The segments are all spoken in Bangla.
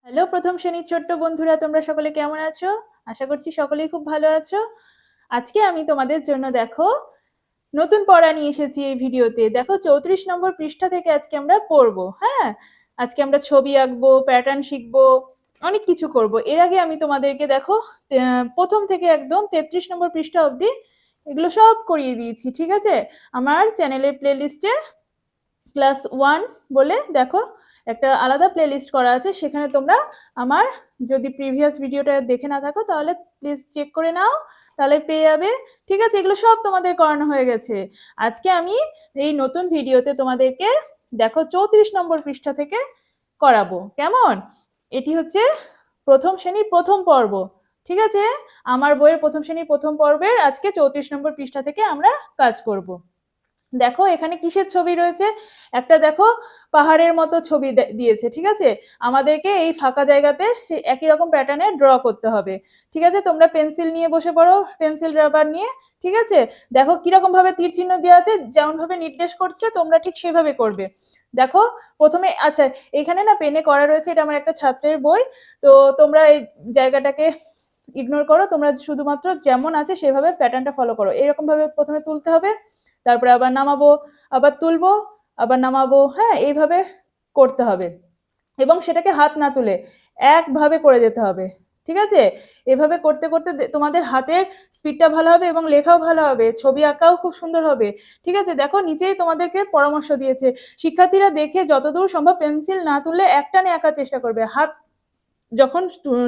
হ্যালো প্রথম শ্রেণীর ছোট্ট বন্ধুরা, তোমরা সকলে কেমন আছো? আশা করছি সকলেই খুব ভালো আছো। আজকে আমি তোমাদের জন্য দেখো নতুন পড়া নিয়ে এসেছি এই ভিডিওতে। দেখো 34 নম্বর পৃষ্ঠা থেকে আজকে আমরা পড়বো। হ্যাঁ, আজকে আমরা ছবি আঁকবো, প্যাটার্ন শিখবো, অনেক কিছু করব। এর আগে আমি তোমাদেরকে দেখো প্রথম থেকে একদম 33 নম্বর পৃষ্ঠা অবধি এগুলো সব করিয়ে দিয়েছি, ঠিক আছে? আমার চ্যানেলের প্লেলিস্টে ক্লাস 1 বলে দেখো একটা আলাদা প্লেলিস্ট করা আছে, সেখানে তোমরা আমার যদি প্রিভিয়াস ভিডিওটা দেখে না থাকো তাহলে প্লিজ চেক করে নাও, তাহলে পেয়ে যাবে। ঠিক আছে, এগুলো সব তোমাদের করানো হয়ে গেছে। আজকে আমি এই নতুন ভিডিওতে তোমাদেরকে দেখো 34 নম্বর পৃষ্ঠা থেকে করাবো। কেমন? এটি হচ্ছে প্রথম শ্রেণীর প্রথম পর্ব, ঠিক আছে? আমার বইয়ের প্রথম শ্রেণীর প্রথম পর্বের আজকে 34 নম্বর পৃষ্ঠা থেকে আমরা কাজ করব। দেখো এখানে কিসের ছবি রয়েছে, একটা দেখো পাহাড়ের মতো ছবি দিয়েছে, ঠিক আছে? আমাদেরকে এই ফাঁকা জায়গাতে সেই একই রকম প্যাটার্নে ড্র করতে হবে, ঠিক আছে? তোমরা পেন্সিল নিয়ে বসে পড়ো, পেন্সিল রাবার নিয়ে, ঠিক আছে? দেখো কিরকম ভাবে তীর চিহ্ন দেওয়া আছে, যেমন ভাবে নির্দেশ করছে তোমরা ঠিক সেভাবে করবে। দেখো প্রথমে, আচ্ছা এখানে না পেনে করা রয়েছে, এটা আমার একটা ছাত্রের বই, তো তোমরা এই জায়গাটাকে ইগনোর করো, তোমরা শুধুমাত্র যেমন আছে সেভাবে প্যাটার্নটা ফলো করো। এরকম ভাবে প্রথমে তুলতে হবে, তারপরে আবার নামাবো, আবার তুলবো, আবার নামাবো, হ্যাঁ এইভাবে করতে হবে। এবং সেটাকে হাত না তুলে একভাবে করে যেতে হবে, ঠিক আছে? এভাবে করতে করতে তোমাদের হাতের স্পিডটা ভালো হবে এবং লেখাও ভালো হবে, ছবি আঁকাও খুব সুন্দর হবে, ঠিক আছে? দেখো নিচেই তোমাদেরকে পরামর্শ দিয়েছে, শিক্ষার্থীরা দেখে যতদূর সম্ভব পেন্সিল না তুলে একটানে আঁকার চেষ্টা করবে। হাত যখন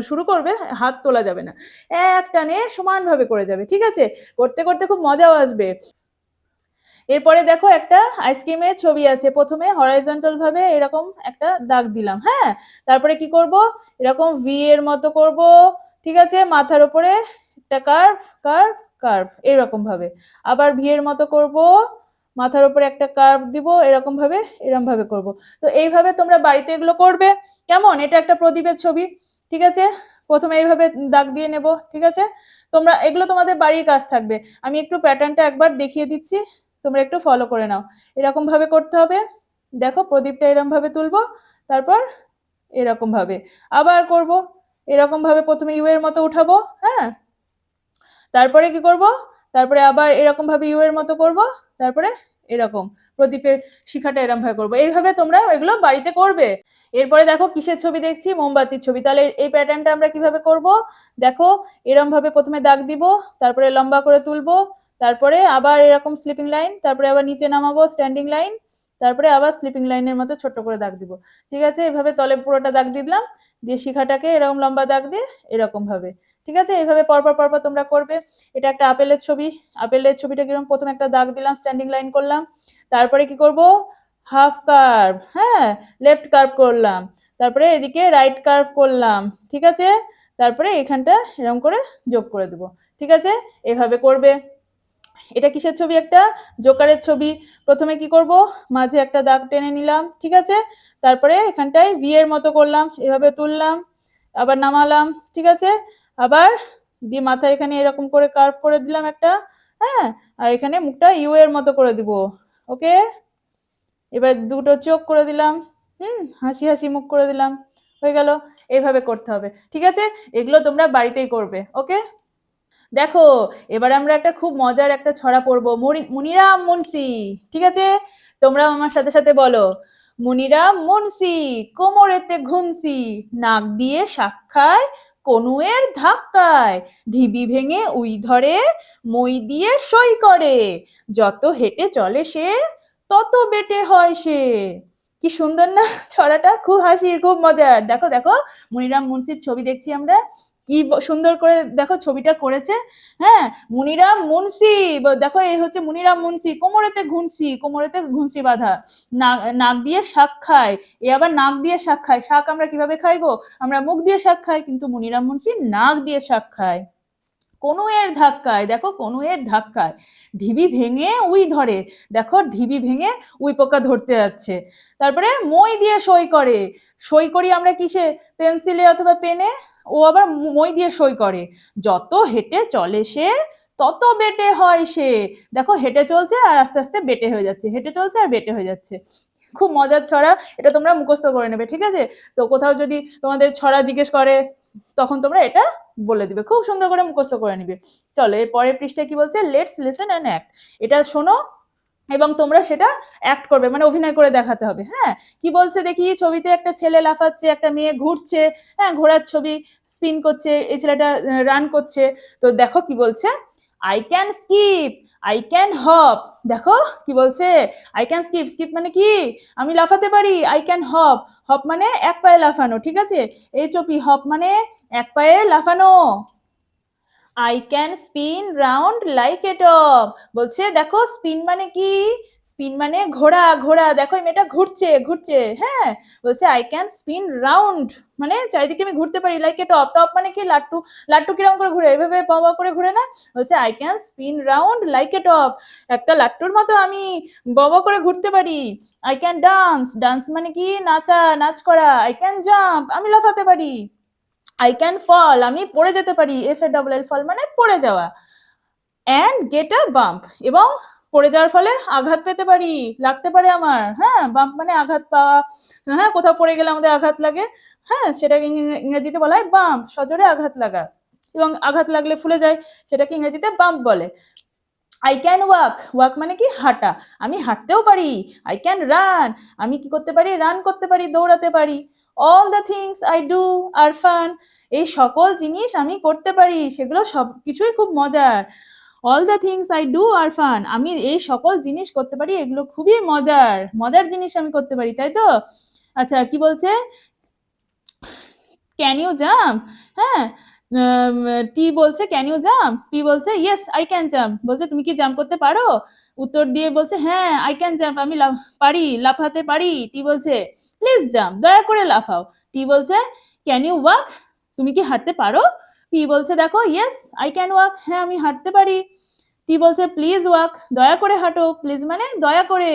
শুরু করবে হাত তোলা যাবে না, একটানে সমানভাবে করে যাবে, ঠিক আছে? করতে করতে খুব মজাও আসবে। এরপরে দেখো একটা আইসক্রিমের ছবি আছে, প্রথমে হরাইজন্টাল ভাবে এরকম একটা দাগ দিলাম, হ্যাঁ? তারপরে কি করব, এরকম ভি এর মতো করব, ঠিক আছে? মাথার উপরে একটা কার্ভ কার্ভ কার্ভ এরকম ভাবে, আবার ভি এর মতো করব, মাথার উপরে একটা কার্ভ দিব, এরকম ভাবে এরকম ভাবে করব। তো এইভাবে তোমরা বাড়িতে এগুলো করবে। কেমন? এটা একটা প্রদীপের ছবি, ঠিক আছে? প্রথমে এইভাবে দাগ দিয়ে নেব, ঠিক আছে? তোমরা এগুলো তোমাদের বাড়ির কাজ থাকবে, আমি একটু প্যাটার্নটা একবার দেখিয়ে দিচ্ছি, তোমরা একটু ফলো করে নাও। এরকম ভাবে করতে হবে। দেখো প্রদীপটা এরকম ভাবে তুলবো, তারপর এরকম ভাবে আবার করব, এরকম ভাবে প্রথমে ইউ এর মতো উঠাবো, হ্যাঁ? তারপরে কি করব, তারপরে আবার এরকম ভাবে ইউ এর মতো করব, তারপরে এরকম প্রদীপের শিখাটা এরকম ভাবে করবো। এইভাবে তোমরা এগুলো বাড়িতে করবে। এরপরে দেখো কিসের ছবি দেখছি, মোমবাতির ছবি। তাহলে এই প্যাটার্নটা আমরা কিভাবে করব, দেখো এরকম ভাবে প্রথমে দাগ দিব, তারপরে লম্বা করে তুলবো, তারপরে আবার এরকম স্লিপিং লাইন, তারপরে আবার নিচে নামাবো স্ট্যান্ডিং লাইন, তারপরে আবার স্লিপিং লাইনের মতো ছোট্ট করে দাগ দিব, ঠিক আছে? এভাবে তলে পুরোটা দাগ দিলাম, দিয়ে শিখাটাকে এরকম লম্বা দাগ দিয়ে এরকম ভাবে, ঠিক আছে? এইভাবে পরপর পরপর তোমরা করবে। এটা একটা আপেলের ছবি, আপেলের ছবিটা কিরকম, প্রথমে একটা দাগ দিলাম, স্ট্যান্ডিং লাইন করলাম, তারপরে কি করব, হাফ কার্ভ, হ্যাঁ লেফট কার্ভ করলাম, তারপরে এদিকে রাইট কার্ভ করলাম, ঠিক আছে? তারপরে এখানটা এরকম করে যোগ করে দেবো, ঠিক আছে? এভাবে করবে। এটা কিসের ছবি, একটা জোকারের ছবি। প্রথমে কি করব, মাঝে একটা দাগ টেনে নিলাম, ঠিক আছে? তারপরে এখানটায় ভি এর মতো করলাম, এভাবে তুললাম, আবার নামালাম, ঠিক আছে? আবার দিয়ে মাথা এখানে এরকম করে কার্ভ করে দিলাম একটা, হ্যাঁ? আর এখানে মুখটা ইউ এর মতো করে দিব, ওকে? এবার দুটো চোখ করে দিলাম, হাসি হাসি মুখ করে দিলাম, হয়ে গেল। এইভাবে করতে হবে, ঠিক আছে? এগুলো তোমরা বাড়িতেই করবে, ওকে? দেখো এবার আমরা একটা খুব মজার একটা ছড়া পড়বো, মুনিরাম মুন্সি, ঠিক আছে? তোমরা আমার সাথে সাথে বলো, মুনিরাম মুন্সি কোমরেতে ঘুমসি, নাক দিয়ে শাক খায় কনুয়ের ধাক্কায়, ঢিবি ভেঙে উই ধরে, মই দিয়ে সই করে, যত হেঁটে চলে সে তত বেটে হয় সে। কি সুন্দর না ছড়াটা? খুব হাসির, খুব মজার। দেখো দেখো মুনিরাম মুন্সির ছবি দেখছি আমরা, কি সুন্দর করে দেখো ছবিটা করেছে, হ্যাঁ? মুনিরাম মুন্সি, দেখো এই হচ্ছে মুনিরাম মুন্সি, কোমরেতে ঘুনসি, কোমরেতে ঘুনসি বাঁধা, নাক দিয়ে শাক খায়, এ আবার নাক দিয়ে শাক খায়। শাক আমরা কিভাবে খাই গো, আমরা মুখ দিয়ে শাক খাই, কিন্তু মুনিরাম মুন্সি নাক দিয়ে শাক খায়। কনুয়ের ধাক্কায়, দেখো কনুয়ের ধাক্কায়, ঢিবি ভেঙে উই ধরে, দেখো ঢিবি ভেঙে উই পোকা ধরতে যাচ্ছে। তারপরে মই দিয়ে সই করে, সই করি আমরা কিসে, পেন্সিলে অথবা পেনে, ও আবার মই দিয়ে সই করে, যত হেঁটে চলে সে তত বেটে হয় সে। দেখো হেঁটে চলছে আর আস্তে আস্তে বেটে হয়ে যাচ্ছে, হেঁটে চলছে আর বেটে হয়ে যাচ্ছে। খুব মজার ছড়া, এটা তোমরা মুখস্থ করে নেবে, ঠিক আছে? তো কোথাও যদি তোমাদের ছড়া জিজ্ঞেস করে তখন তোমরা এটা বলে দিবে, খুব সুন্দর করে মুখস্থ করে নিবে। চলো এর পরের পৃষ্ঠায় কি বলছে, লেটস লিসেন অ্যান্ড অ্যাক্ট। এটা শোনো এবং তোমরা সেটা অ্যাক্ট করবে, মানে অভিনয় করে দেখাতে হবে। হ্যাঁ, কি বলছে দেখি, ছবিতে একটা ছেলে লাফাচ্ছে, একটা মেয়ে ঘুরছে, হ্যাঁ ঘোড়ার ছবি, স্পিন করছে, এই ছেলেটা রান করছে। তো দেখো কি বলছে, I can skip, I can hop. দেখো কি বলছে, আই ক্যান স্কিপ, স্কিপ মানে কি, আমি লাফাতে পারি। আই ক্যান হপ, হপ মানে এক পায়ে লাফানো, ঠিক আছে? এই চপি, হপ মানে এক পায়ে লাফানো। I can spin round like a top, বলছে দেখো স্পিন মানে কি, স্পিন মানে ঘোরা, ঘোরা, দেখো এই মেয়েটা ঘুরছে, ঘুরছে। হ্যাঁ, বলছে আই ক্যান স্পিন রাউন্ড মানে চারিদিকে আমি ঘুরতে পারি, লাইক এ টপ, টপ মানে কি লাট্টু, লাট্টু কিরকম করে ঘুরে, এভাবে বাবা করে ঘুরে না? বলছে I can spin round like a top, একটা লাট্টুর মতো আমি বাবা করে ঘুরতে পারি। আই ক্যান ডান্স, ডান্স মানে কি নাচা, নাচ করা। আই ক্যান জাম্প, আমি লাফাতে পারি। আই ক্যান ফল, আমি পড়ে যেতে পারি, এফ এ ডবল এল, ফল মানে পড়ে যাওয়া। অ্যান্ড গেট আ বাম্প, এবং পড়ে যাওয়ার ফলে আঘাত পেতে পারি, লাগতে পারে আমার। হ্যাঁ, বাম্প মানে আঘাত পাওয়া, হ্যাঁ কোথাও পড়ে গেলে আমাদের আঘাত লাগে, হ্যাঁ সেটাকে ইংরেজিতে বলা হয় বাম্প, সজোরে আঘাত লাগা। এবং আঘাত লাগলে ফুলে যায়, সেটাকে ইংরেজিতে বাম্প বলে। আই ক্যান ওয়াক, ওয়াক মানে কি হাঁটা, আমি হাঁটতেও পারি। আই ক্যান রান, আমি কি করতে পারি, রান করতে পারি, দৌড়াতে পারি। All the things I do are fun, এই সকল জিনিস আমি করতে পারি, সেগুলো সব কিছুই খুব মজার। All the things I do are fun, আমি এই সকল জিনিস করতে পারি, এগুলো খুবই মজার, মজার জিনিস আমি করতে পারি, তাই তো? আচ্ছা কি বলছে, ক্যান ইউ জাম্প, হ্যাঁ টি বলছে ক্যান ইউ জাম্প, পি বলছে ইয়েস আই ক্যান জাম্প, বলছে তুমি কি জাম্প করতে পারো? উত্তর দিয়ে বলছে হ্যাঁ আই ক্যান জাম্প, আমি পারি, লাফাতে পারি। টি বলছে প্লিজ জাম্প, দয়া করে লাফাও। টি বলছে ক্যান ইউ ওয়াক, তুমি কি হাঁটতে পারো? পি বলছে দেখো ইয়েস আই ক্যান ওয়াক, হ্যাঁ আমি হাঁটতে পারি। টি বলছে প্লিজ ওয়াক, দয়া করে হাঁটো, প্লিজ মানে দয়া করে।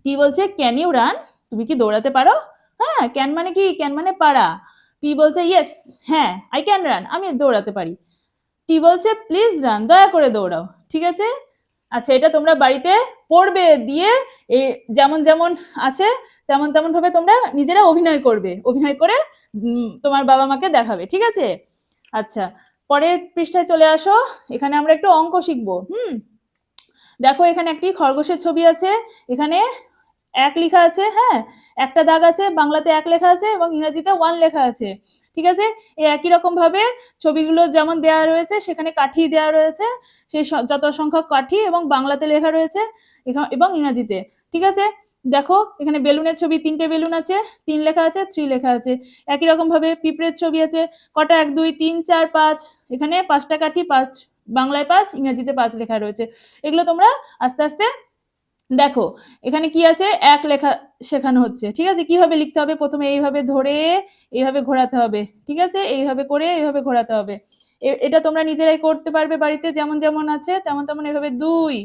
টি বলছে ক্যান ইউ রান, তুমি কি দৌড়াতে পারো? হ্যাঁ, ক্যান মানে কি, ক্যান মানে পারা। পি বলছে ইয়েস, হ্যাঁ আই ক্যান রান, আমি দৌড়াতে পারি। টি বলছে প্লিজ রান, দয়া করে দৌড়াও, ঠিক আছে? আচ্ছা এটা তোমরা বাড়িতে পড়বে, দিয়ে এই যেমন যেমন আছে তেমন তেমন ভাবে তোমরা নিজেরা অভিনয় করবে, অভিনয় করে তোমার বাবা মাকে দেখাবে, ঠিক আছে? আচ্ছা পরের পৃষ্ঠায় চলে আসো, এখানে আমরা একটু অঙ্ক শিখবো। দেখো এখানে একটি খরগোশের ছবি আছে, এখানে এক লেখা আছে, হ্যাঁ একটা দাগ আছে, বাংলাতে এক লেখা আছে এবং ইংরেজিতে ওয়ান লেখা আছে, ঠিক আছে? এই একই রকম ভাবে ছবিগুলো যেমন দেওয়া রয়েছে, সেখানে কাঠি দেওয়া রয়েছে, সেই যত সংখ্যক কাঠি এবং বাংলাতে লেখা রয়েছে এবং ইংরেজিতে, ঠিক আছে? দেখো এখানে বেলুনের ছবি, তিনটে বেলুন আছে, 3 লেখা আছে, 3 লেখা আছে। একই রকম ভাবে পিঁপড়ের ছবি আছে, কটা, 1 2 3 4 5, এখানে 5টা কাঠি, 5 বাংলায় 5, ইংরেজিতে 5 লেখা রয়েছে। এগুলো তোমরা আস্তে আস্তে দেখো, এখানে কি আছে, এক লেখা শেখানো হচ্ছে, ঠিক আছে? কিভাবে লিখতে হবে, প্রথমে এইভাবে ধরে এইভাবে ঘোরাতে হবে, ঠিক আছে? এইভাবে করে এইভাবে ঘোরাতে হবে। এটা তোমরা নিজেরাই করতে পারবে বাড়িতে, যেমন যেমন আছে তেমন তেমন। এভাবে 2,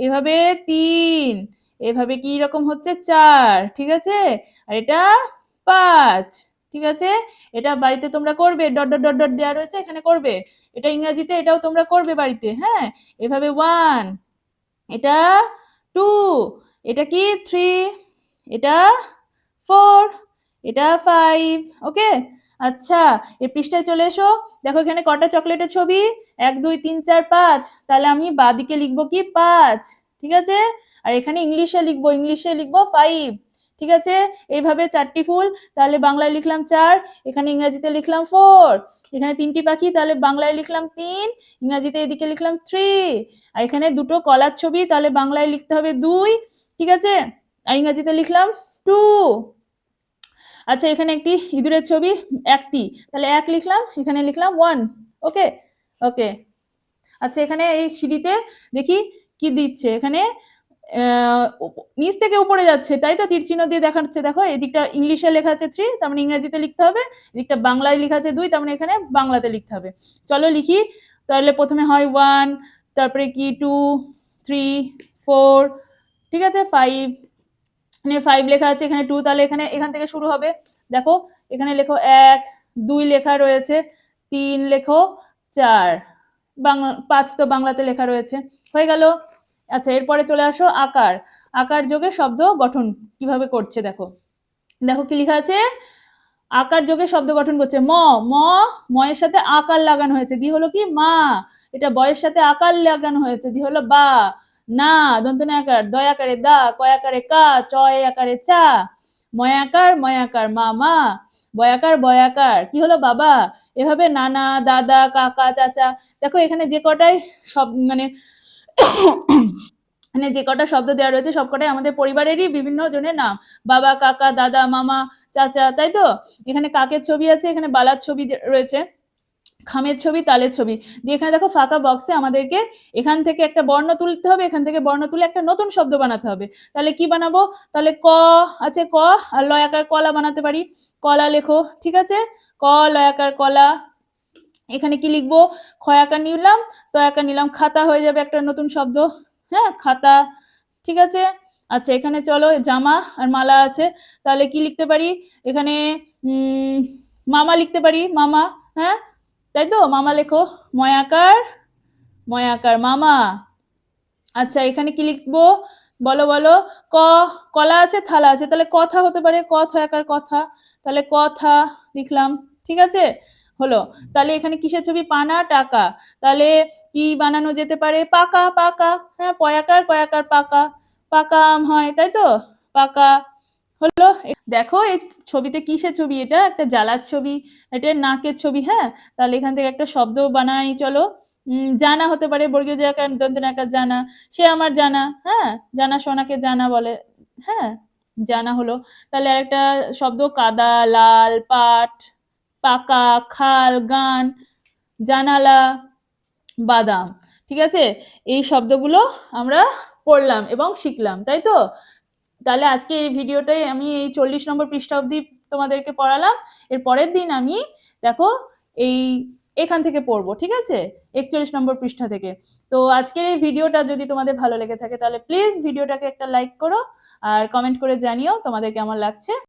এভাবে 3, এভাবে কি রকম হচ্ছে 4, ঠিক আছে? আর এটা 5, ঠিক আছে? এটা বাড়িতে তোমরা করবে, ডট ডট ডট ডট দেওয়া রয়েছে, এখানে করবে। এটা ইংরেজিতে, এটাও তোমরা করবে বাড়িতে, হ্যাঁ এভাবে 1, এটা 2, এটা কি 3, এটা 4, এটা 5, ওকে? আচ্ছা এই পৃষ্ঠায় চলে এসো, দেখো এখানে কটা চকলেটের ছবি, 1 2 3 4 5, তাহলে আমি বাঁদিকে লিখবো কি 5, ঠিক আছে? আর এখানে ইংলিশে লিখবো 5, ঠিক আছে? এইভাবে 4টি ফুল, তাহলে বাংলায় লিখলাম 4, এখানে ইংরেজিতে লিখলাম 4, এখানে 3টি পাখি, তাহলে বাংলায় লিখলাম 3, ইংরেজিতে এদিকে লিখলাম 3, আর এখানে দুটো কলার ছবি, তাহলে বাংলায় লিখতে হবে 2, ঠিক আছে? আর ইংরেজিতে লিখলাম 2। আচ্ছা এখানে একটি ইঁদুরের ছবি, একটি, তাহলে 1 লিখলাম, এখানে লিখলাম 1, ওকে? ওকে আচ্ছা এখানে এই সিঁড়িতে দেখি কি দিচ্ছে, এখানে নিচ থেকে উপরে যাচ্ছে, তাই তো? তীর চিহ্ন দিয়ে দেখাচ্ছে, দেখো এদিকটা ইংলিশে লেখা আছে 3, তার মানে ইংরেজিতে লিখতে হবে, এদিকটা বাংলায় লেখা আছে 2, তার মানে এখানে বাংলাতে লিখতে হবে। চলো লিখি, তাহলে প্রথমে হয় 1, তারপরে কি 2 3 4, ঠিক আছে? 5, মানে 5 লেখা আছে, এখানে 2, তাহলে এখানে এখান থেকে শুরু হবে। দেখো এখানে লেখো 1 2 লেখা রয়েছে, 3 লেখো 4, 5 তো বাংলাতে লেখা রয়েছে, হয়ে গেল। আচ্ছা, এরপরে চলে আসো আকার। আকার যোগে শব্দ গঠন কিভাবে করছে দেখো। দেখো কি লেখা আছে, আকার যোগে শব্দ গঠন করছে। ময়ের সাথে আকার লাগানো হয়েছে, দি হলো কি মা। এটা বয়ের সাথে আকার লাগানো হয়েছে, দি হলো বা। না দন্তনে আকার, দয় আকারে দা, কয় আকারে কা, চয় আকারে চা। ময়াকার মামা, বয়াকার কি হলো বাবা। এভাবে নানা, দাদা, কাকা, চাচা। দেখো এখানে যে কটাই সব মানে মানে যে কটা শব্দ দেওয়া রয়েছে সবকটাই আমাদের পরিবারেরই বিভিন্ন জনের নাম। বাবা, কাকা, দাদা, মামা, চাচা, তাই তো। এখানে কাকের ছবি আছে, এখানে বালার ছবি রয়েছে, খামের ছবি, তালের ছবি দিয়ে। এখানে দেখো ফাঁকা বক্সে আমাদেরকে এখান থেকে একটা বর্ণ তুলতে হবে, এখান থেকে বর্ণ তুলে একটা নতুন শব্দ বানাতে হবে। তাহলে কি বানাবো, তাহলে ক আছে, ক আর লয়াকার কলা বানাতে পারি। কলা লেখো, ঠিক আছে, ক লয়াকার কলা। এখানে কি লিখবো, খয়াকার নিলাম, তয়াকার নিলাম, খাতা হয়ে যাবে একটা নতুন শব্দ। হ্যাঁ, খাতা, ঠিক আছে। আচ্ছা, এখানে চলো জামা আর মালা আছে, তাহলে কি লিখতে পারি এখানে, মামা লিখতে পারি, মামা। হ্যাঁ, তাই তো, মামা লেখো, ময়াকার মামা। আচ্ছা, এখানে কি লিখবো বলো বলো, ক কলা আছে, থালা আছে, তাহলে কথা হতে পারে, ক থয়াকার কথা, তাহলে কথা লিখলাম, ঠিক আছে, হলো। তাহলে এখানে কিসের ছবি, পানা, টাকা, তাহলে কি বানানো যেতে পারে, পাকা। হ্যাঁ, পয়াকার কয়াকার পাকা, পাকা আম হয়, তাই তো, পাকা হলো। দেখো এই ছবিতে কিসের ছবি, এটা একটা জ্বালার ছবি, এটা নাকের ছবি। হ্যাঁ, তাহলে এখান থেকে একটা শব্দ বানাই চলো। জানা হতে পারে, বর্গীয় জায়গায় দন্তের আকার জানা, সে আমার জানা। হ্যাঁ, জানা সোনাকে জানা বলে। হ্যাঁ, জানা হলো। তাহলে একটা শব্দ, কাদা, লাল, পাট, পাকা, খাল, গান, জানালা, বাদাম। ঠিক আছে, এই শব্দগুলো আমরা পড়লাম এবং শিখলাম, তাই তো। তাহলে আজকে এই ভিডিওটাই আমি এই 40 নম্বর পৃষ্ঠা অবধি তোমাদেরকে পড়ালাম। এর পরের দিন আমি দেখো এই এখান থেকে পড়বো, ঠিক আছে, 41 নম্বর পৃষ্ঠা থেকে। তো আজকের এই ভিডিওটা যদি তোমাদের ভালো লেগে থাকে তাহলে প্লিজ ভিডিওটাকে একটা লাইক করো আর কমেন্ট করে জানিও তোমাদের কেমন লাগছে।